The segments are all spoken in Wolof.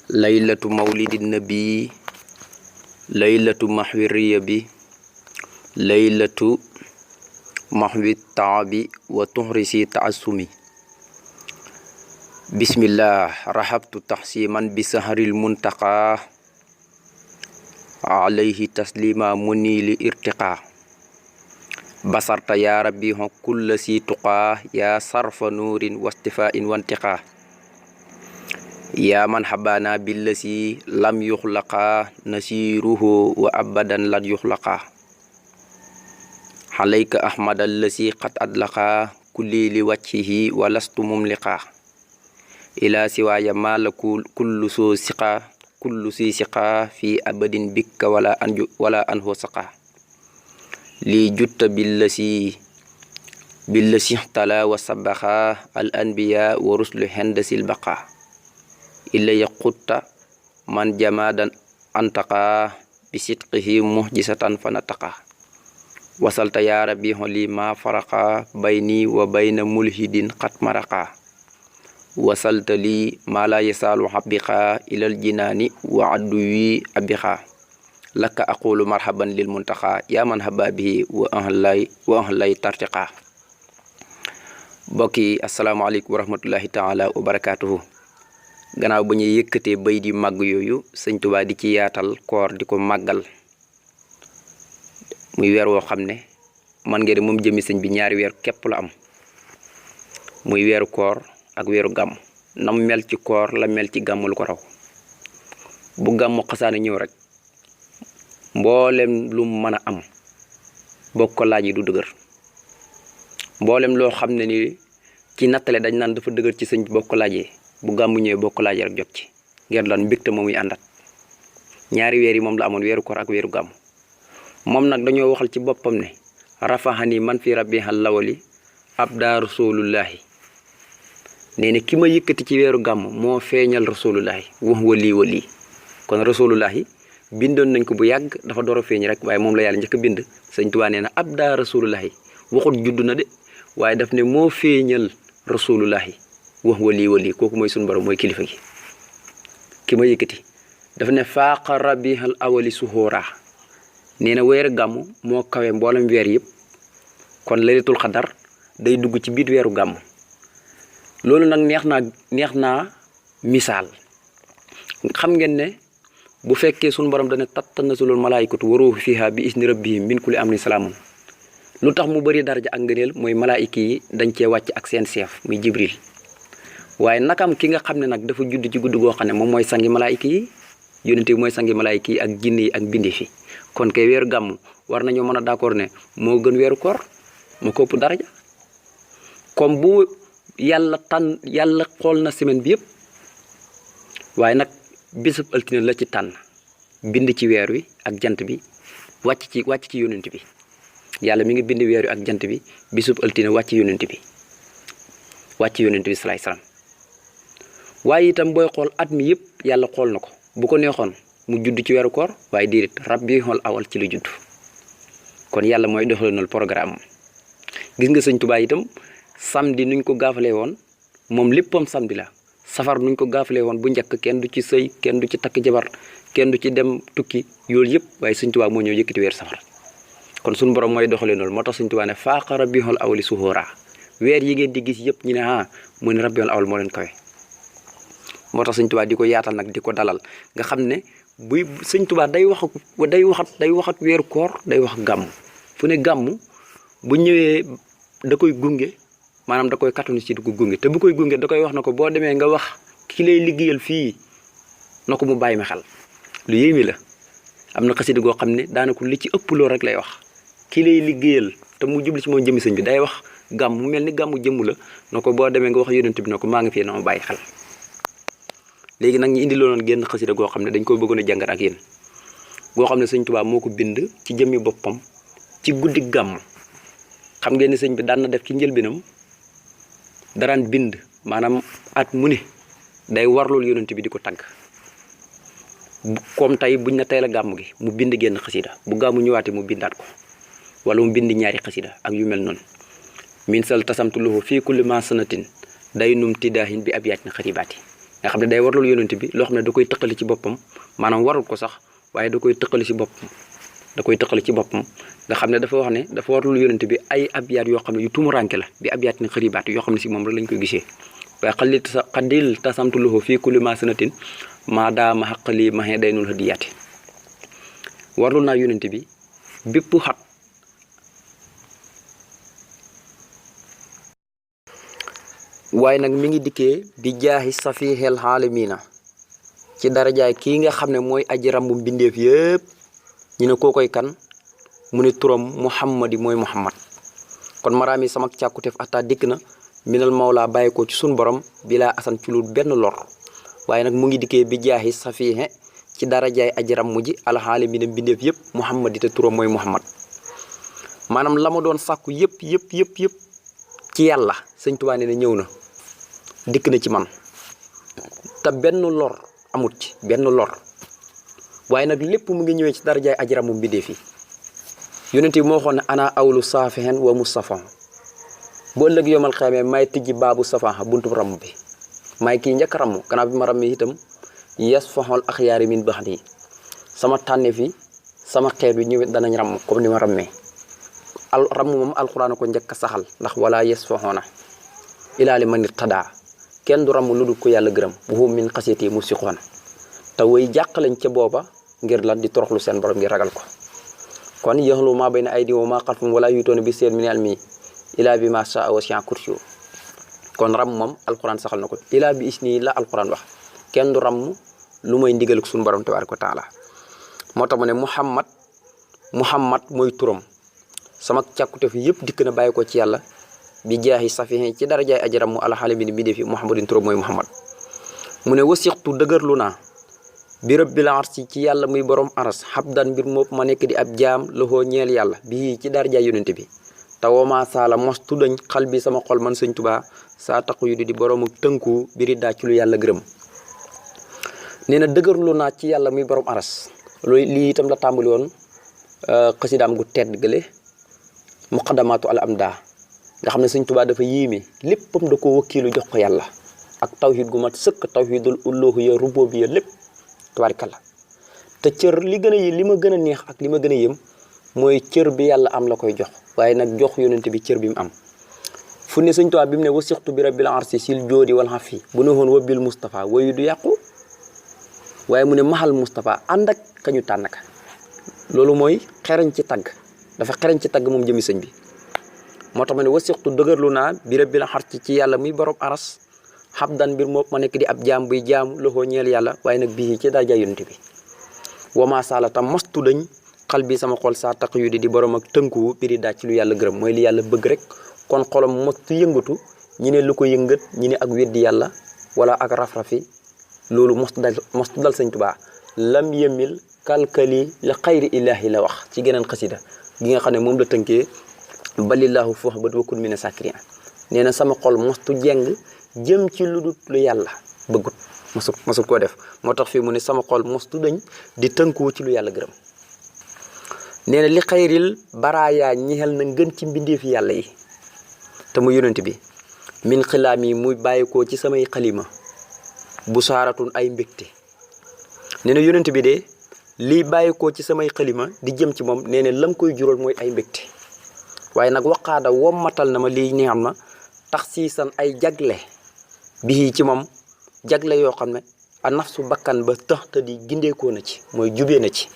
laylatu mawlidin nabi, laylatu mahwi riyabi, laylatu mahwi taabi wa tuhrisi taassumi. bismillah rahabtu taxsiman bi saharil muntaqa alayhi taslima munili irtiqa basarta ya rabbi kulla si tuqa ya sarfa nuurin wastifa'in wantiqa ya man habana billasi lam yuxlaqa nasiruhu wa abadan lan yuxlaqa alayka ahmad allasi qad adlaqa kulli li wajhihi wa lastu mumliqa ila siwaya mala kullu so siqa kullu si siqa fi abadin bikka wala anhu saqa li jutta billasi tala wa sabaxa al anbiya wa ruslu hendasil baqa illa yaqutta man jamadan antaqa bi sidqihi muhjisatan fanataqa wasalta ya rabbi li ma faraqa bayni wa bayna mulhidin qad maraqa wasalta li ma la yasalu habiqa ilal jinaani wa adduwi abiqa laka aqulu marhaban lil muntaqa ya man hababihi wa ahlay tartiqa. bokki asalaamaaleykum wa rahmatullahi taala wa barakatuhu. gannaaw ba ñuy yëkkatee bay di màgg yooyu sëñ Tuubaa di ci yaatal koor di ko màggal muy weer woo xam ne man ngeen moom jëmi sëñ bi ñaari weer képp la am muy weeru koor ak weeru gàmm. nam mel ci koor la mel ci gàmm lu ko raw. bu gàmm xasaana ñëw rek mboolem lu mën a am bokk ko laaj yi du dëgër. mboolem loo xam ne ni ci nattale dañ naan dafa dëgër ci sëñ bi bokk ko laajee bu gàmm ñëwee bokk ko laajee rek jot ci ngir lan mbégte moom muy àndat. ñaari weer yi moom la amoon weeru koor ak weeru gàmm. moom nag dañoo waxal ci boppam ne rafaxani man fi rabbihal lawali abda rasulullahi nee na ki ma yëkkati ci weeru gàmm moo feeñal rasulullahi wax wali kon rasulullahi bindoon nañ ko bu yàgg dafa door a feeñ rek waaye moom la yàlla njëkk a bind. sëñ Tuubaa nee na abda rasulullahi waxut judd na de waaye daf ne moo feeñal rasulullahi wax wali kooku mooy suñu borom mooy kilifa gi. ki ma yëkkati dafa ne faaqa rabihal awali suhóora nee na weeru gàmm moo kawe mboolem weer yëpp kon laylatul xadar day dugg ci biir weeru gàmm. loolu nag neex naa misaal. xam ngeen ne bu fekkee sunu borom dana tattanasulul malaayikatu wa ruuhu fiha bi isni rabbihim min kulli amrin salaamun lu tax mu bëri daraja ak ngëneel mooy malaayika yi dañ cee wàcc ak seen chef muy jibril. waaye nakam ki nga xam ne nag dafa judd ci guddi goo xam ne moom mooy sangi malaayika yi yonente bi mooy sangi malaayika yi ak jinne yi ak bindi fi kon kay weeru gàmm war nañoo mën a d'accord ne moo gën weeru koor moo ko ëpp daraja. comme bu yàlla xool na semaine bi yëpp waaye nag bisub altine la ci tànn bind ci weer wi ak jant bi wàcc ci yonent bi. yàlla mi ngi bind weer wi ak jant bi bisub altine wàcc yonent bi salaay salaam. waaye itam booy xool at mi yëpp yàlla xool na ko bu ko neexoon mu judd ci weeru koor waaye déedéet rabiul awal ci lu judd. kon yàlla mooy doxalinal programme gis nga sëñ Tuubaa itam samedi nuñ ko gaafalee woon moom léppam samedi la. safar nuñ ko gaafalee woon bu njëkk kenn du ci sëy kenn du ci takk jabar kenn du ci dem tukki yoolu yëpp waaye sëñ Tuubaa moo ñëw yëkkati weer safar. kon suñu borom mooy doxalee noonu moo tax sëñ Tuubaa ne faaqa rabiul awali suhóora weer yi ngeen di gis yëpp ñu ne mu ne rabiul awal moo leen kawe. moo tax sëñ Tuubaa di ko yaatal nag di ko dalal nga xam ne buy sëñ Tuubaa day wax ak weeru koor day wax gàmm fu ne gàmm bu ñëwee da koy gunge maanaam da koy kattanu ci di ko gunge te bu koy gunge da koy wax na ko boo demee nga wax ki lay liggéeyal fii na ko mu bàyyi ma xel. lu yéemi la am na xasida goo xam ne daanaka li ci ëpp loolu rek lay wax ki lay liggéeyal te mu jubli ci moom jëmmi sëñ bi day wax gàmm mu mel ni gàmmu jëmm la na ko boo demee nga wax yonent bi na ko maa ngi fii na ma bàyyi xel. léegi nag ñu indi looloon génn xasida goo xam ne dañ ko bëggoon a jàngat ak yéen goo xam ne sëñ Tuubaa moo ko bind ci jëmmi boppam ci guddi gàmm. xam ngeen ne sëñ bi daan na def ci njëlbéenam daraan bind maanaam at mu ne day warlul yonent bi di ko tagg comme tey buñ na tey la gàmm gi mu bind génn xasida bu gàmmu ñëwaatee mu bindaat ko wala mu bind ñaari xasida ak yu mel noonu. min sal tasamtu lahu fii kulli ma sanatin day num tidaahin bi ab yaatin xaribaati nga xam ne day warlul yonent bi loo xam ne da koy tëqali ci boppam maanaam warul ko sax waaye da koy tëqali ci boppam nga xam ne dafa wax ne dafa warlul yonent bi ay abyaat yoo xam ne yu tumuranke la bi abyaat ni xëribaat yoo xam ne si moom rek lañ koy gisee waaye xadil tasamtu lahu fii kulli ma sanatin maa daama xaqali maxee daynul hadiyaati warlul naa yonent bi bépp xat waaye nag mi ngi dikkee bi jaaxi safihel xaalimiina ci darajaay kii nga xam ne mooy aji rambu mbindeef yëpp ñu ne koo koy kan mu ne turam muhammadi mooy muhammad kon maraami sama càkkuteef ata dikk na minal mawla bàyyi ko ci sun borom bilaa asan ci lu benn lor waaye nag mu ngi dikkee bi jaaxi safihe ci darajaay aji rammu ji alxaalimiina mbindeef yëpp muhammadi te turam mooy muhammad maanaam la ma doon sàkku yëpp ci yàlla sëñ Tuubaa ne ñëw na dikk na ci man te benn lor amut ci benn lor waaye nag lépp mu ngi ñëwee ci darajaay aji rammu mbindeef yi yonent bi moo xoon ne ana awlu saafihen wa mustafa bu ëllëg yomal xamee may tijji baabu safaha buntu ramm bi may kii njëkk ramm gannaaw bi ma rammee itam yes faxol axyaari min bax nii sama tànneef yi sama xeet bi ñëwet danañ ramm comme ni ma rammee ramm moom alxuraan ko njëkk a saxal ndax wala yes faxoona ilaali ma nit tadaa kenn du ramm lu dul ko yàlla gërëm bu hum min xasiyati mu sixoona te way jàq lañ ca booba ngir lan di toroxlu seen borom ngir ragal ko kon yaxlu maa bayna aydihim wa maa xalfahum wala yuutoona bi seen min ilmihi ilaa bi maa shaa wasi'a kursiyuhu kon ram moom alquran saxal na ko ilaa bi isni la alquran wax kenn du ram lu may ndigal suñu borom tabaaraka wa taala moo tax mu ne muhammad mooy turam sama càkkute fi yëpp dikk na bàyyi ko ci yàlla bi jaahi safihin ci darajaay aji ram mu alxaalamiin bi defi muhammadin turam mooy muhammad mu ne wasixtu dëgërlu naa bi rabbil arsi ci yàlla muy borom aras xabdan mbir moom ma nekk di ab jaam loxoo ñeel yàlla bii ci darajaay yonente bi tawoma saala mostu dañ xal bi sama xol man sëñ Tuubaa saa taqu yu di borom ak tënku biri daa ci lu yàlla gërëm nee na dëgërlu naa ci yàlla muy borom aras loolu lii itam la tàmbali woon xasidaam gu tedd gële muqaddamaatu al amda nga xam ne sëñ Tuubaa dafa yéeme léppam da ko wakkiilu jox ko yàlla ak tawhid gu mat sëkk tawhidul uluhiyya rububiyya lépp tabaarkalla te cër li ma gën a neex ak li ma gën a yëm mooy cër bi yàlla am la koy jox waaye nag jox yonente bi cër bi mu am fu ne sëñ Tuubaa bi mu ne wasixtu bi rabbil arsi sil joodi wal xafi bu ne woon wabbil Moustapha wayu du yàqu waaye mu ne maxal Moustapha ànd ak kañu tànn ka loolu mooy xereñ ci tagg dafa xereñ ci tagg moom jëmi sëñ bi moo tax ma ne wasixtu dëgërlu naa bi rabbil arsi ci yàlla muy borom aras xabdan mbir moom ma nekk di ab jaam buy jaamu loxoo ñeel yàlla waaye nag bii ci daraja yonente bi wama sala tam mostu dañ xal bi sama xol saa taq yu di borom ak tënku biri daa ci lu yàlla gërëm mooy li yàlla bëgg rek kon xolam mostu yëngatu ñi ne lu ko yëngat ñi ne ak weddi yàlla wala ak raf-rafi loolu mostu dal sëñ Tuubaa lam yemil kalkali la xayri ilahi la wax ci geneen xasida gi nga xam ne moom la tënkee balillahu foox bat wakkun mi ne sakria nee na sama xol mostu jeng jëm ci lu dut lu yàlla bëggut mosul koo def moo tax fii mu ne sama xol mostu dañ di tënku ci lu yàlla gërëm nee na li xayril baraayaa ñexel na ngën ci mbindeefi yàlla yi te mu yonent bi min xilaam yi muy bàyyikoo ci samay xalima bu saaratun ay mbégte nee na yonent bi de liy bàyyikoo ci samay xalima di jëm ci moom nee na lam koy jural mooy ay mbégte waaye nag waqaada wommatal na ma lii ni xam na tax siisan ay jagle bii ci moom jagle yoo xam ne a nafsu bakkan ba tax te di gindeekoo na ci mooy jubee na ci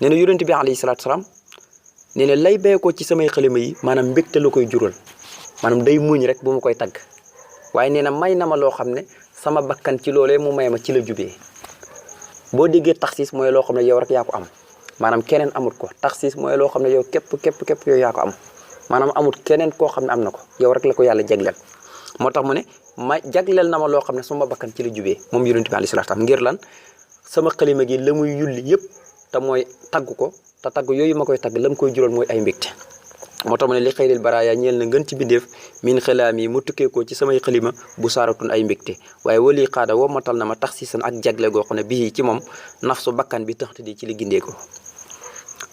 nee na yonent bi alayhi salaatu salaam nee na lay bàyyi ko ci samay xalima yi maanaam mbégte la koy jural maanaam day muñ rek bu ma koy tagg waaye nee na may na ma loo xam ne sama bakkan ci loolee mu may ma ci la jubee boo déggee taxsiis mooy loo xam ne yow rek yaa ko am maanaam keneen amut ko taxsiis mooy loo xam ne yow képp yow yaa ko am maanaam amut keneen koo xam ne am na ko yow rek la ko yàlla jagleel moo tax mu ne ma jagleel na ma loo xam ne sama bakkan ci la jubee moom yonent bi alayhi salaatu salaam ngir lan sama xalima gi la muy yulli yëpp te mooy tagg ko te tagg yooyu ma koy tagg lam koy jural mooy ay mbégte moo tax mu ne li xayril baraaya ñeel na ngën ci bindeef min xilaam yi mu tukkee ko ci samay xalima bu saaratun ay mbégte waaye wali xaada woo matal na ma tax si san ak jagle goo xam ne bii ci moom nafsu bakkan bi tax di ci li gindee ko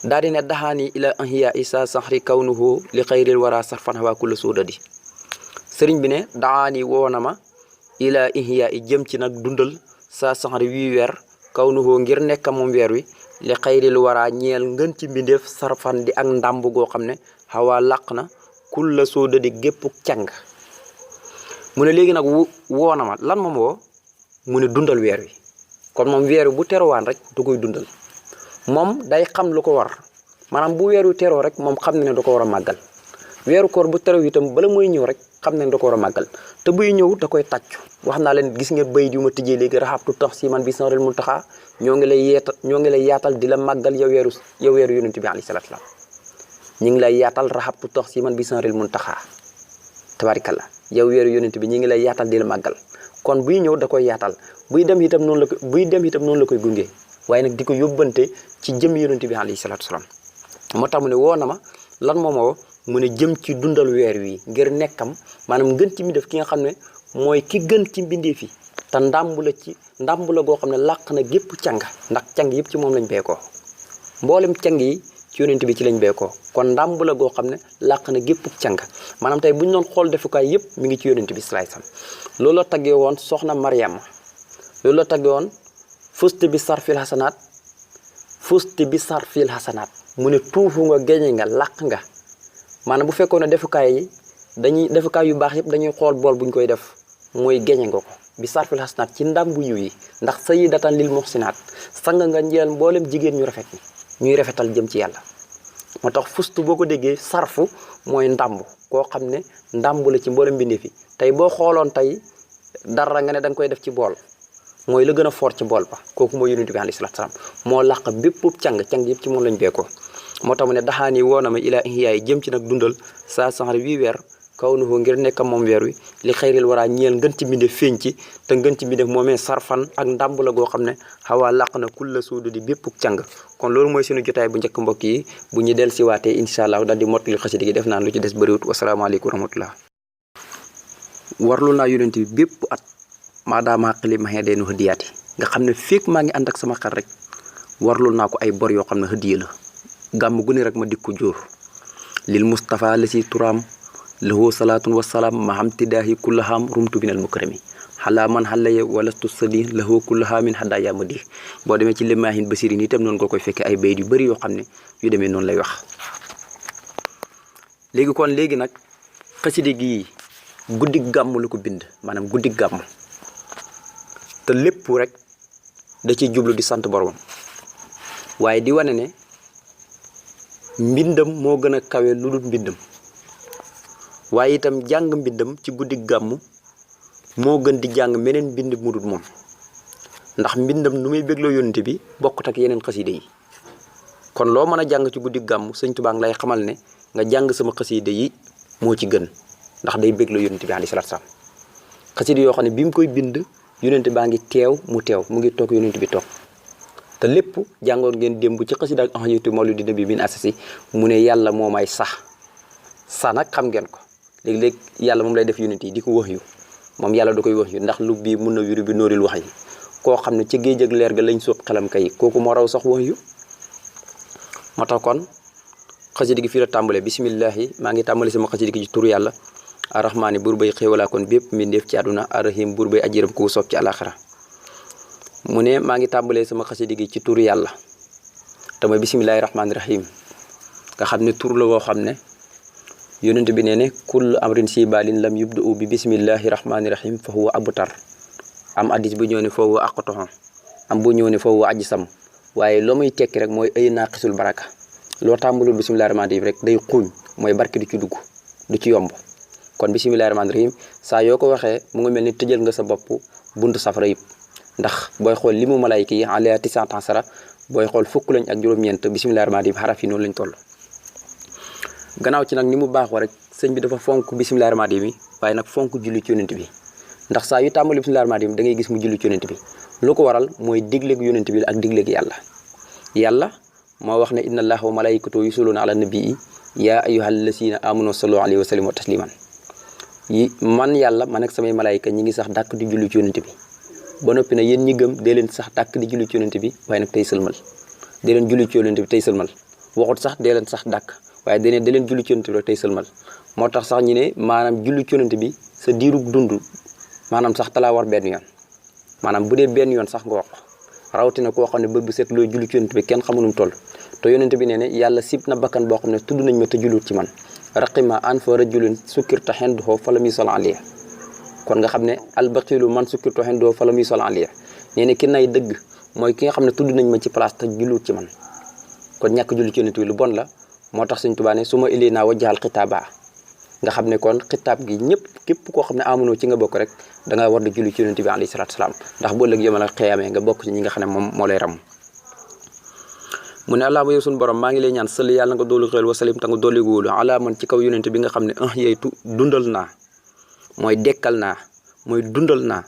daal di ne daxaani ila anhiya isa saxri kawnuhu li xayril wara sarfan waa kulla suudadi sëriñ bi ne daxaani woo na ma ila ihya i jëm ci nag dundal saa saxari wii weer kaw nu hoo ngir nekk moom weer wi li xayril wara ñeel ngën ci mbindeef sarfan di ak ndàmb goo xam ne xawaa làq na kul la soo dadi gépp càng mu ne léegi nag woona ma lan moom woo mu ne dundal weer wi kon moom weer wi bu terowaan rek du koy dundal moom day xam lu ko war maanaam bu weer wi teroo rek moom xam ne da ko war a màggal weeru koor bu terew itam bala mooy ñëw rek xam ne da ko war a màggal te buy ñëw da koy tàccu wax naa leen gis nga bayit yu ma tijjee léegi raxabtu tax si man bi sanrel mun taxaa ñoo ngi lay yaatal di la màggal yow weeru yonent bi alayhi salaatu salaam ñi ngi lay yaatal raxabtu tax si man bi sanrel mun taxaa tabaarikalla yow weeru yonent bi ñi ngi lay yaatal di la màggal kon buy ñëw da koy yaatal buy dem itam noonu la koy gunge waaye nag di ko yóbbante ci jëm yonent bi alayhi salaatu salaam moo tax mu ne woo na ma lan moo ma woo mu ne jëm ci dundal weer wi ngir nekkam maanaam ngën ci mi def ki nga xam ne mooy ki gën ci mbindeef yi te ndàmb la goo xam ne làq na gépp càng ndax càng yëpp ci moom lañ beekoo mboolem càng yi ci yonent bi ci lañ beekoo kon ndàmb la goo xam ne làq na gépp càng maanaam tey bu ñu doon xool defukaay yëpp mi ngi ci yonent bi salaay sam loolu la taggee woon soxna Mariama loolu la taggee woon fusti bi sarfil hasanaat mu ne tuufu nga géñe nga làq nga maanaam bu fekkoon ne defukaay yu baax yëpp dañuy xool bool buñ koy def mooy géñe nga ko bi sarfil hasanaat ci ndam bu yiw yi ndax sayyidatan lil muhsinaat sang nga njël mboolem jigéen ñu rafet ni ñuy rafetal jëm ci yàlla moo tax fustu boo ko déggee sarfu mooy ndàmb koo xam ne ndàmb la ci mboolem mbindee fi tey boo xooloon tey dara nga ne da nga koy def ci bool mooy la gën a fort ci bool ba kooku mooy yonent bi alayhi salaatu salaam moo làq bépp càng yëpp ci moom lañ beekoo moo tax mu ne daxaani woona ma ilaa ihyaay jëm ci nag dundal saa saxar wii weer kaw nu ngir nekk moom weer wi li xayril waraa ñeel ngën ci mbindeef feeñ ci te ngën ci mbindeef moomee sarfan ak ndàmb la goo xam ne xawaa làq na kul la suudu di bépp càng kon loolu mooy suñu jotaay bu njëkk mbokk yi bu ñu del si waatee incha allah daal di mottali xasida gi def naan lu ci des bëriwut wasalaamaaleykum wa rahmatullah warlu naa yonent bi bépp at maadaama xili ma xee deenu hëddiyaati nga xam ne fekk maa ngi ànd ak sama xel rek warlul naa ko ay bor yoo xam ne hëddiya la gàmm gu ne rek ma dikku jóor lil Mustafa la si turaam lahu salaatun wasalaam ma xam tidaahi kullahaam rumtu binal mukarami xalaa man xalaye walastu sadi lahu kullaha min hadaya ma di boo demee ci limaahin basirin itam noonu nga koy fekkee ay bayit yu bëri yoo xam ne yu demee noonu lay wax léegi nag xasida gi guddi gàmm la ko bind maanaam guddi gàmm te lépp rek da ciy jublu di sant borom waaye di wane ne mbindam moo gën a kawe lu dul mbindam waaye itam jàng mbindam ci guddi gàmm moo gën di jàng meneen mbind mu dul moom ndax mbindam nu muy bégloo yónnte bi bokkut ak yeneen xaside yi kon loo mën a jàng ci guddi gàmm sëñ Tuubaa ngi lay xamal ne nga jàng sama xaside yi moo ci gën ndax day bégloo yónnte bi alayhi salaatu salaam xaside yoo xam ne bi mu koy bind yónnte baa ngi teew mu ngi toog yónnte bi toog te lépp jàngoon ngeen démb ci xasida ak ahaytu mawlidi nabi bin asasi mu ne yàlla moo may sax nag xam ngeen ko léeg-léeg yàlla moom lay def yónnent yi di ko wax yu moom yàlla da koy wax yu ndax lu bii mun na wiru bi nóoril wax yi koo xam ne ci géej ak leer ga lañ sóob xelam kay kooku moo raw sax wax yu moo tax kon xasida gi fii la tàmbale bisimillahi maa ngi tàmbale sama xasida gi ci turu yàlla arrahmaani buur bay xéewalaa kon bépp mbindeef ci àdduna arrahim buur bay ajiram ku soob ci alaxira mu ne maa ngi tàmbalee sama xasida gi ci turu yàlla te mooy bisimillahi rahmaani rahim nga xam ne tur la woo xam ne yonent bi nee ne kull amrin si balin lam yubda'u bi bisimillahi rahmaani rahim fa huwa abtar am addis bu ñëw ne fa huwa aqtohon am bu ñëw ne fa huwa ajsam waaye loo muy tekki rek mooy ay naaqisul baraka loo tàmbalul bisimillahi rahmaani rahim rek day xuuñ mooy barke du ci dugg du ci yomb kon bisimillahi rahmaani rahim saa yoo ko waxee mu ngi mel ni tëjal nga sa bopp buntu safara yëpp ndax booy xool li mu malayka yi alayha tis'ata asara booy xool fukk lañ ak juróom-ñeent bisimillahi rahmaani rahim xaraf yi noonu lañ toll gannaaw ci nag ni mu baaxoo rek sëñ bi dafa fonk bisimillahi rahmaani rahim waaye nag fonk julli ci yonent bi ndax saa yu tàmbali bisimillahi rahmaani rahim da ngay gis mu julli ci yonent bi lu ko waral mooy digleeg yonent bi ak digleeg yàlla moo wax ne inna allaha wa malaikatahu yusalluna ala nabii ya ayyuhal lazina amanu sallu alayhi wa sallimu tasliman man yàlla man ak samay malaayika ñi ngi sax dàkk di julli ci yonent bi ba noppi na yéen ñi gëm dee leen sax dàkk di julli ci yonent bi waaye nag tey sëlmal dee leen julli ci yonent bi tey sëlmal waxut sax dee leen sax dàkk waaye dee leen julli ci yonent bi rek tey sëlmal moo tax sax ñu ne maanaam julli ci yonent bi sa diirug dund maanaam sax talaa war benn yoon maanaam bu dee benn yoon sax nga wax rawatina koo xam ne bët bu set looy julli ci yonent bi kenn xamunum toll te yonent bi nee ne yàlla sib na bakkan boo xam ne tudd nañ ma te jullut ci man raqima an fa rajulin sukkirta henduhoo fa lam yusalla alayhi kon nga xam ne albaqilu man sukkirta henduhoo fa lam yusalla alayhi nee ne ki nay dëgg mooy ki nga xam ne tudd nañ ma ci place te jullut ci man kon ñàkk julli ci yonent bi lu bon la moo tax Sëñ Tuubaa ne su ma illee naa wajjaal xitaaba nga xam ne kon xitaab gi ñëpp képp koo xam ne amunoo ci nga bokk rek da nga war di julli ci yonent bi alayhi salaatu salaam ndax bu ëllëg yomal xiyaamee nga bokk ci ñi nga xam ne moom moo lay ram mu ne allahumma yow suñu borom maa ngi lay ñaan sëli yàlla nga doolu xel wa salim ta nga dooli wóolu ala man ci kaw yonent bi nga xam ne yeytu dundal naa mooy dekkal naa mooy dundal naa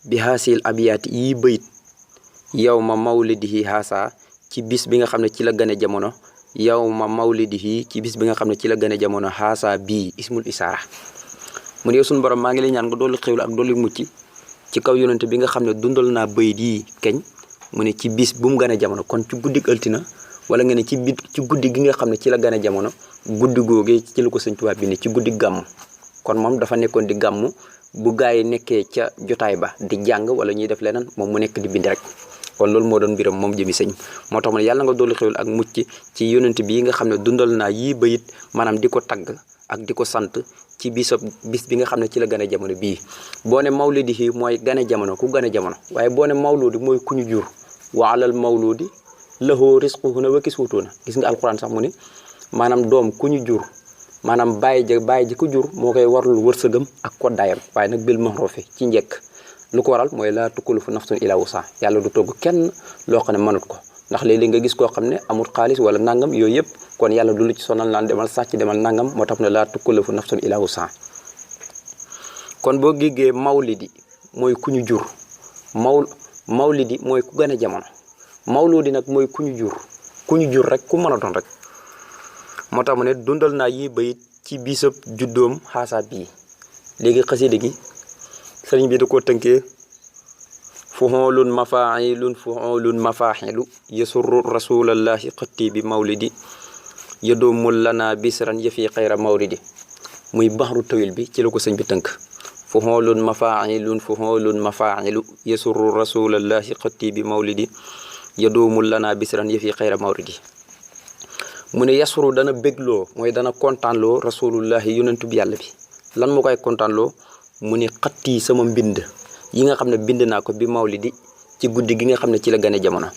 bi haasil abiyaati yi bayit yow ma mawlidihi haasa ci bis bi nga xam ne ci la gane jamono yow ma mawlidihi ci bis bi nga xam ne ci la gane jamono haasa bii ismul isaara mu ne yow suñu borom maa ngi lay ñaan nga doolu xewlu ak dooli mucc ci kaw yonent bi nga xam ne dundal naa bayit yi keñ mu ne ci bis bu mu gane jamono kon ci guddig ëltina wala nga ne ci guddi gi nga xam ne ci la gane jamono guddi googee ci la ko Sëñ Tuubaa bi ne ci guddi gàmm kon moom dafa nekkoon di gàmm bu gaa yi nekkee ca jotaay ba di jàng wala ñuy def leneen moom mu nekk di bind rek kon loolu moo doon mbiram moom jëmi sëñ moo tax mu ne yàlla nga dolli xewal ak mucc ci yonent bi nga xam ne dundal naa yii bayit maanaam di ko tagg ak di ko sant ci bis bi nga xam ne ci la gane jamono bii boo ne mawlidi mooy gane jamono ku gane jamono waaye boo ne mawludi mooy ku ñu jur wa alal mawludi lahu rizquhuna wa kiswatuhuna gis nga alquran sax mu ne maanaam doom ku ñu jur maanaam bàyyi ji ku jur moo koy warlul wërsëgam ak koddaayam waaye nag bil mahrufi ci njekk lu ko waral mooy laa tukallifu nafsun illa wusaha yàlla du togg kenn loo xam ne mënut ko ndax léeg-léeg nga gis koo xam ne amul xaalis wala nangam yooyu yëpp kon yàlla du lu ci sonal naan demal sàcc demal nangam moo tax ne laa tukallifu nafsun illa wusaha kon boo géggee mawlidi mooy ku ñu jur mawlidi mooy ku gane jamono mawludi nag mooy ku ñu jur rek ku mën a doon rek moo tax mu ne dundal naa yi bayit ci bisab juddoom xaasaat bii léegi xasida gi sëriñ bi da koo tënkee fuxoolun mafaaxilu yasurru rasulallahi xatti bi mawlidi yadoomul lana bisran yafi xayra mawlidi muy baxru tawil bi ci la ko sëñ bi tënk fuxoolun mafaaxilu yasurru rasulallahi xatti bi mawlidi yadoomul lana bisran yafi xayra mawlidi mu ne yasuru dana bégloo mooy dana kontaanloo rasulullahi yonentu bi yàlla bi lan moo koy kontaanloo mu ne xatti sama mbind yi nga xam ne bind naa ko bi mawlidi ci guddi gi nga xam ne ci la gane jamono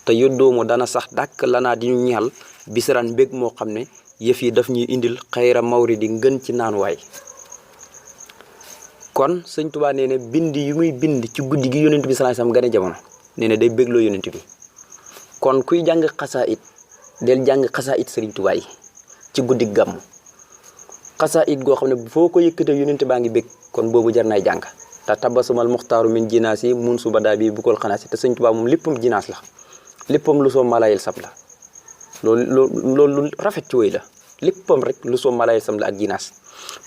te yoddoomu dana sax dàkk lanaa di ñu ñaal bisaraan mbég moo xam ne yëf yi daf ñuy indil xayra mawridi ngën ci naanuwaay kon Sëñ Tuubaa nee na bind yi muy bind ci guddi gi yonent bi sallallahu alayhi wasallam gane jamono nee na day bégloo yonent bi kon kuy jàng xasaayid del jàng xasaayid Sëriñ Tuubaa yi ci guddi gàmm xasaayid goo xam ne foo ko yëkkatee yonent baa ngi bég kon boobu jar nay jàng te tabasumal muxtaaru min jinaas yi mun suba daa bi bu ko xanaas te Sëñ Tuubaa moom léppam jinaas la léppam lu soo malayel sab la loolu lu rafet ci wéy la léppam rek lu soo malayel sam la ak jinaas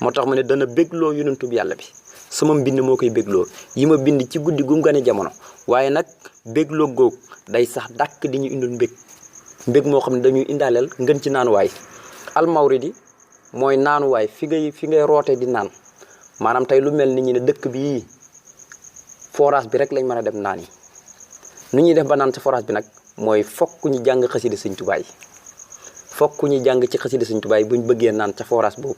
moo tax mu ne dana bégloo yonentu bi yàlla bi sama mbind moo koy bégloo yi ma bind ci guddi gum gane jamono waaye nag bégloo góog day sax dàkk di ñu indul mbég moo xam ne dañuy indaaleel ngën ci naanuwaay almawridi mooy naanuwaay fi ngay roote di naan maanaam tey lu mel ni ñu ne dëkk bi forage bi rek lañ mën a dem naan yi nu ñuy def ba naan ci forage bi nag mooy fokk ñu jàng xasida Sëñ Tuubaa yi fokk ñu jàng ci xasida Sëñ Tuubaa yi buñ bëggee naan ca forage boobu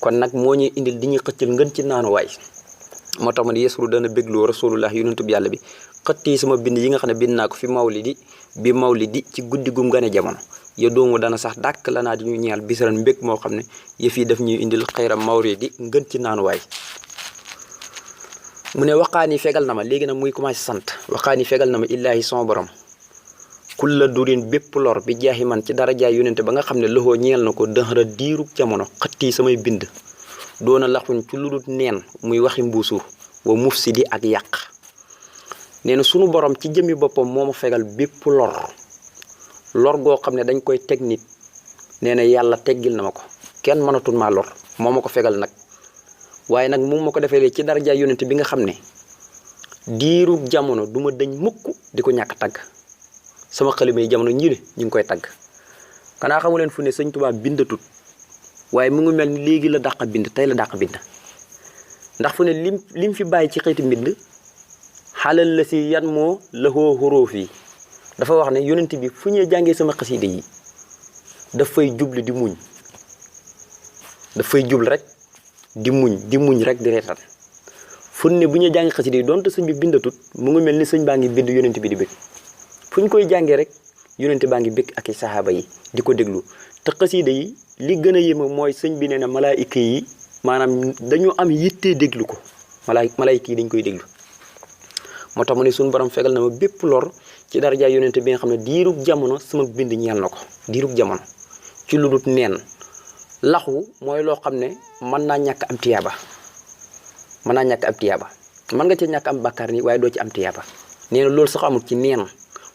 kon nag moo ñuy indil di ñuy xëccal ngën ci naanuwaay moo tax ma ne yesru dana bégloo rasulullah yonentu bi yàlla bi xëtti sama bind yi nga xam ne bind naa ko fi mawlidi ci guddi gum gane jamono ya doomu dana sax dàkk la naa di ñu ñeel bisaran mbég moo xam ne yëf yi daf ñuy indil xayra mawridi ngën ci naanuwaay mu ne waqaani fegal na ma léegi nag muy commencé sant waqaani fegal na ma illaahi son borom kulla durin bépp lor bi jaaxi man ci dara jaay yonente ba nga xam ne loxoo ñeel na ko dëxëra diirug jamono xëtti samay bind doona laxuñ ci lu dul neen muy waxi mbuusur wa mufsidi ak yàq nee na sunu borom ci jëmmi boppam moo ma fegal bépp lor goo xam ne dañ koy teg nit nee na yàlla teggil na ma ko kenn mënatul maa lor moo ma ko fegal nag waaye nag moom ma ko defee ci dara jaay yonente bi nga xam ne diirug jamono du ma dañ mukk di ko ñàkk tagg sama xalima yi jamono ñi ne ñu ngi koy tagg xanaa xamu leen fu ne Sëñ Tuubaa bindatut waaye mu ngi mel ni léegi la dàq bind tey la dàq bind ndax fu ne lim fi bàyyi ci xeeti mbind xalal la si yan moo laxoo xuróof yi dafa wax ne yonent bi fu ñuy jàngee sama xasida yi dafay jublu di muñ dafay jublu rek di muñ rek di reetaan fu ne bu ñuy jàngee xasida yi donte sëñ bi bindatut mu ngi mel ni sëñ baa ngi bind yonent bi di bëgg fu ñu koy jàngee rek yonent baa ngi bëgg ak i saxaaba yi di ko déglu te xasida yi li gën a yéeme mooy sëñ bi nee na malaayika yi maanaam dañoo am yittee déglu ko malaayika yi dañ koy déglu moo tax mu ne suñu borom fegal na ma bépp lor ci daraja yonent bi nga xam ne diirub jamono sama bind ñeel na ko diirub jamono ci lu dul neen laxu mooy loo xam ne mën naa ñàkk am tiyaaba mën nga ci ñàkk am bàkkaar ni waaye doo ci am tiyaaba nee na loolu sax amul ci neen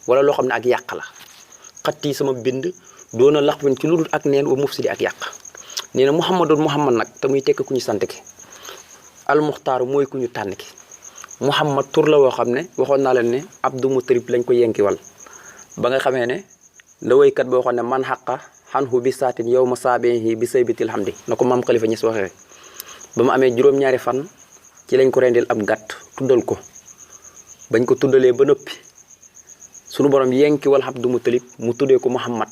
wala loo xam ne ak yàq la xatti sama bind doona laxwin ci lu dul ak neen wa mufsidi ak yàq nee na muhammad nag te muy tekk ku ñu sant ki almuxtaaru mooy ku ñu tànn ki muhammad tur la woo xam ne waxoon naa leen ne abdu mutalib lañ ko yenkiwal ba nga xamee ne la woykat boo xam ne man xaqa xanhu bi saatin yow ma saabehi bi saybitil hamdi na ko maam xalifa ñes waxee ba mu amee juróom-ñaari fan ci lañ ko rendil ab gàtt tuddal ko bañ ko tuddalee ba noppi sunu borom yenkiwal abdu mutalib mu tuddee ko muhammad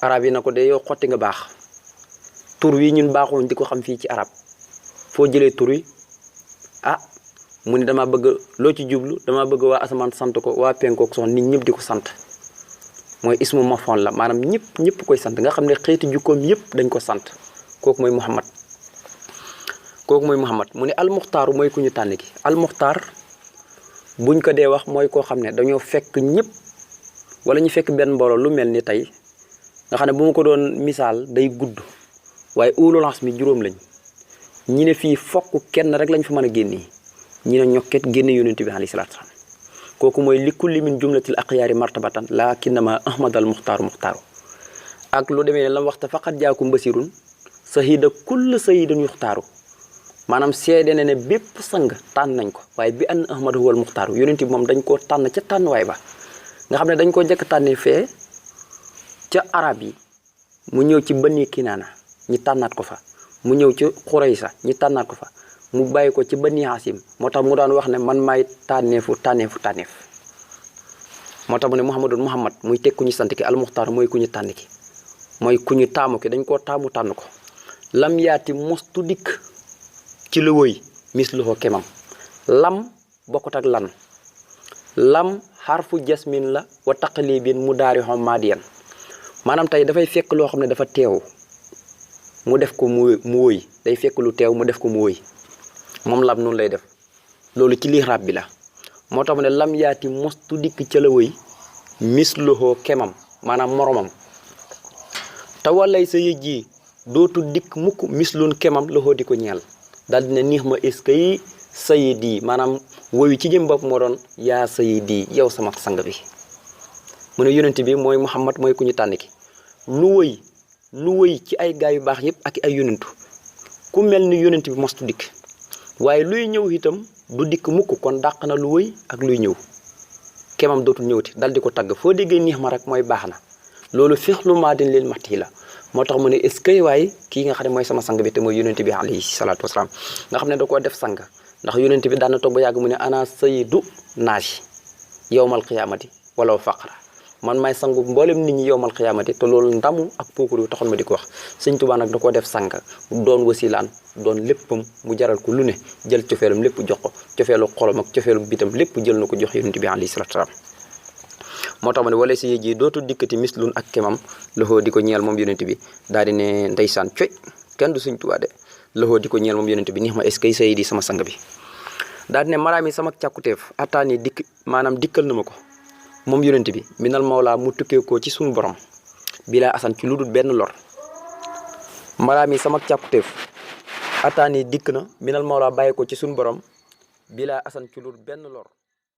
arab yi na ko de yow xotti nga baax tur wi ñun baaxuñ di ko xam fii ci arab foo jëlee tur wi mu ne dama bëgg loo ci jublu dama bëgg waa asamaan sant ko waa penkook soxna nit ñëpp di ko sant mooy ismu mafoon la maanaam ñëpp koy sant nga xam ne xeeti jukkoom yëpp dañ ko sant kooku mooy muhammad mu ne almuxtaaru mooy ku ñu tànn ki almuxtaar buñ ko dee wax mooy koo xam ne dañoo fekk ñëpp wala ñu fekk benn mbooloo lu mel ni tey nga xam ne bu ma ko doon misaal day gudd waaye ululance mi juróom lañ ñi ne fii fokk kenn rek lañ fa mën a génnee ñi ne ñokket génne yonent bi alayhi salaatu salaam kooku mooy li kulli min jumlatil aqyaari martabatan lakinnama ahmadal muxtaaru ak lu demee ne la waxta faqat jaakum basirun sahida kull sayidun yuxtaaru maanaam seede ne bépp sang tànn nañ ko waaye bi an ahmad huwal muxtaaru yonent bi moom dañ koo tànn ca tànn waay ba nga xam ne dañ koo jëkk tànnee fee ca arab yi mu ñëw ci bani kinaana ñi tànnaat ko fa mu ñëw ci xuraysa ñi tànnaat ko fa mu bàyyi ko ci bani hasim moo tax mu daan wax ne man maay tànneef moo tax mu ne muhammad muy teg ku ñu sant ki almuxtaar mooy ku ñu tànn ki mooy ku ñu taamu ki dañ koo taamu tànn ko lam yaati mostu dikk ci la woy misluhu kemam lam bokkut ak lan lam xarfu jasmin la wa taqlibin mu daari xom maadiyan maanaam tey dafay fekk loo xam ne dafa teew mu def ko mu woy day fekk lu teew mu def ko mu woy moom lam noonu lay def loolu ci lii rab bi la moo tax mu ne lam yaati mostu dikk ca la woy misluhu kemam maanaam moromam te walay sa yëj ji dootu dikk mukk mislun kemam loxoo di ko ñeel daal dina niix ma est-ce que yi sayidi maanaam woyu ci jëm bopp moo doon yaa sayidi yow sama sang bi mu ne yonent bi mooy muhammad mooy ku ñu tànn ki lu wëy ci ay gaay yu baax yëpp ak ay yonentu ku mel ni yonent bi mostu dikk waaye luy ñëw itam du dikk mukk kon dàq na lu wëy ak luy ñëw kemam dootul ñëwti dal di ko tagg foo déggee niix ma rek mooy baax na loolu fixlu maa din leen maxti la moo tax mu ne est-ce que waaye kii nga xam ne mooy sama sang bi te mooy yonent bi alayhi salaatu wasalaam nga xam ne da koo def sang ndax yonent bi daan na toog ba yàgg mu ne ana sayyidu naasi yowmal qiyaamati walaw faqra man maay sangu mboolem nit ñi yowmal qiyaamati te loolu ndamu ak puukar yu taxoon ma di ko wax sëñ Tuubaa nag da koo def sang doon wasilaan doon léppam mu jaral ko lu ne jël cofeelam lépp jox ko cofeelu xolam ak cofeelu bitam lépp jël na ko jox yonent bi alayhi salaatu wasalaam moo tax ma ne wala si yëj ji dootu dikkati mislun ak kemam loxoo di ko ñeel moom yonent bi daal di ne ndeysaan coy kenn du Sëñ Tuubaa de loxoo di ko ñeel moom yonent bi ni ma est-ce que say di sama sang bi daal di ne maraam yi sama càkkuteef ataani dikk maanaam dikkal na ma ko moom yonent bi minal mawlaa mu tukkee ko ci suñu borom bilaa asan ci lu dul benn lor maraam yi sama càkkuteef ataani dikk na minal mawlaa bàyyi ko ci suñu borom bilaa asan ci lu dul benn lor